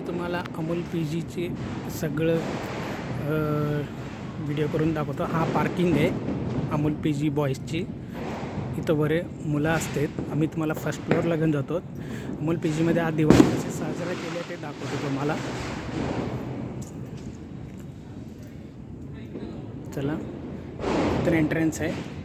मी तुम्हाला अमोल पीजीचे सगळं व्हिडिओ करून दाखवतो। हा पार्किंग आहे अमोल पीजी बॉयजची। इथं बरे मुलं असतात। आम्ही तुम्हाला फर्स्ट फ्लोअरला घेऊन जातो। अमोल पीजीमध्ये आज दिवाळी कसे साजरा केले ते दाखवतो तुम्हाला। चला, इथं एंट्रन्स आहे।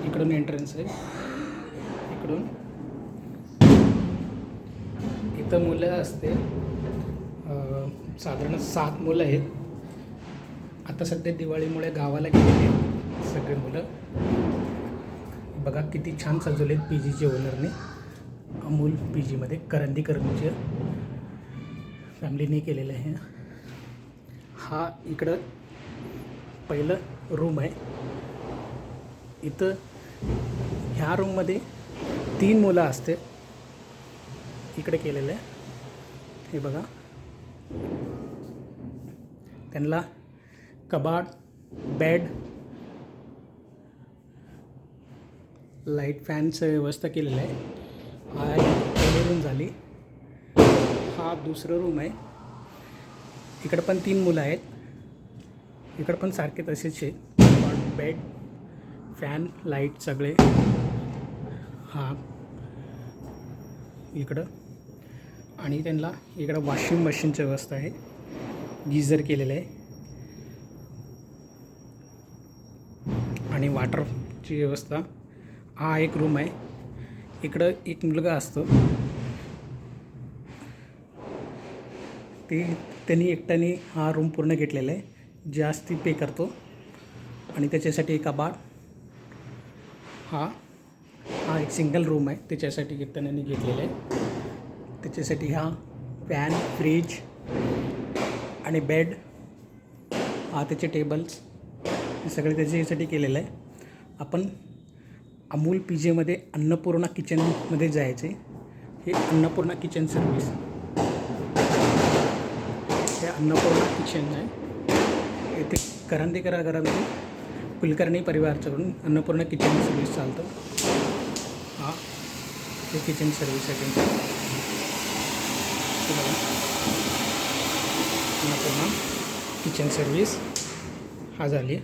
इकडून एंट्रन्स आहे। इकडून इथं मुलं असते। साधारण 7 मुलं आहेत। आता सध्या दिवाळीमुळे गावाला गेलेले सगळे मुलं। बघा किती छान सजवलेत पीजीचे ओनरने। अमोल पीजीमध्ये करंदीकरांच्या फॅमिलीने केलेलं आहे। हा इकडं पहिलं रूम आहे। इथं ह्या रूममध्ये 3 मुलं असते। इकडे केलेलं आहे हे बघा। त्यांना कबाड, बेड, लाईट फॅनचं व्यवस्था केलेलं आहे। हा पहिली रूम झाली। हा दुसरं रूम आहे। इकडं पण 3 मुलं आहेत। इकडं पण सारखे तसेच आहे। कबाड, बेड, फॅन, लाईट सगळे। हा इकडं आणि त्यांना इकडं वॉशिंग मशीनची व्यवस्था आहे। गीझर केलेलं आहे आणि वॉटरची व्यवस्था। हा एक रूम आहे। इकडं एक मुलगा असतो। त्यांनी एकट्याने हा रूम पूर्ण घेतलेला आहे। जास्ती पे करतो आणि त्याच्यासाठी एक कबाड। हा एक सिंगल रूम आहे। त्याच्यासाठी एकट्याने घेतलेला आहे। त्याच्यासाठी हा फॅन, फ्रीज आणि बेड, हा त्याचे टेबल्स, हे सगळे त्याच्यासाठी केलेलं आहे। आपण अमोल पीजीमध्ये अन्नपूर्णा किचनमध्ये जायचे। हे अन्नपूर्णा किचन सर्विस, हे अन्नपूर्णा किचन आहे। येथे करंदीकर घरामध्ये कुलकर्णी परिवाराकडून अन्नपूर्णा किचन सर्विस चालतं। हा हे किचन सर्विस आहे त्यांचं। अन्नपूर्णा किचन सर्विस हा झाली।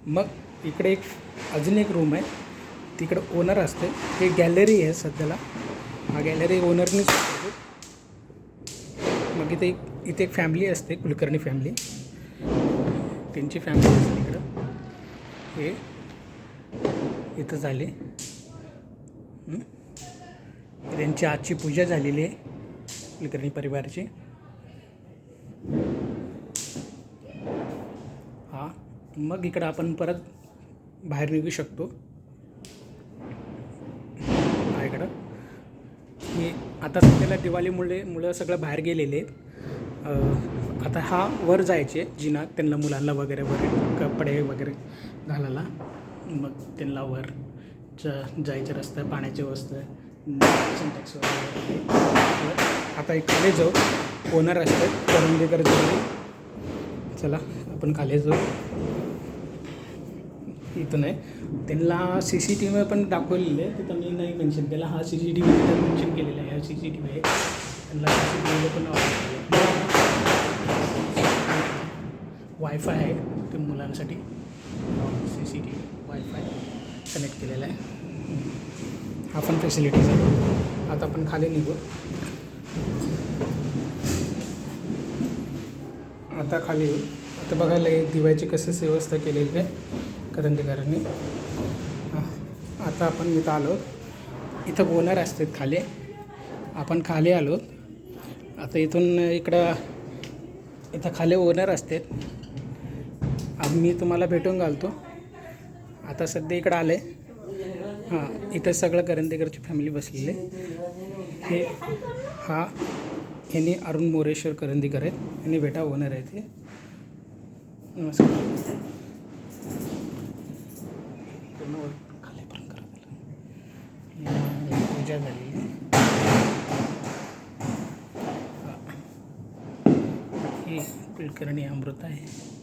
मग इकडे अजून एक रूम आहे। तिकडं ओनर असते। हे गॅलरी आहे सध्याला। हा गॅलरी ओनरनीच असते। मग इथे एक फॅमिली असते, कुलकर्णी फॅमिली। त्यांची फॅमिली असते इकडं। हे इथं झाले। त्यांची आजची पूजा झालेली आहे कुलकर्णी परिवाराची। हा मग इकडं आपण परत बाहेर निघू शकतो। हा इकडं हे आता सध्याला दिवाळीमुळे मुलं सगळं बाहेर गेलेले आहेत। आता हा वर जायचे जिना त्यांना मुलांना वगैरे कपडे वगैरे घालायला। मग त्यांना वर जायचं रस्ता, पाण्याची व्यवस्था, सिंटॅक्स वगैरे। आता एक खाली जाऊ। ओनर असतात करंदीकर जवळ। चला आपण खाली जाऊ। इथं नाही, त्यांना CCTV पण दाखवलेलं आहे। तिथं मी नाही मेन्शन केला। हा CCTV तिथं मेन्शन केलेला आहे। हा CCTV आहे। त्यांना CCTV पण वायफाय आहे ते मुलांसाठी। CCTV वायफाय कनेक्ट केलेला आहे। हा पण फॅसिलिटीज आहे। आता आपण खाली निघू। आता खाली येऊ। आता बघायला दिवाळीची कसं व्यवस्था केलेली आहे करंदीकरांनी। आता आपण इथं आलो। इथं ओनर असतात खाली। आपण खाली आलो। आता इथून इथं खाली ओनर असतात। मी तुम्हाला भेटून घालतो। आता सध्या इकडं आले। हां इथं सगळं करंदीकरची फॅमिली बसलेली आहे। ह्यांनी अरुण मोरेश्वर करंदीकर आहेत। ह्यांनी बेटा ओनर आहेत हे। नमस्कार। खाली पण करा पूजा झालेली। ही कुलकर्णी अमृता आहे.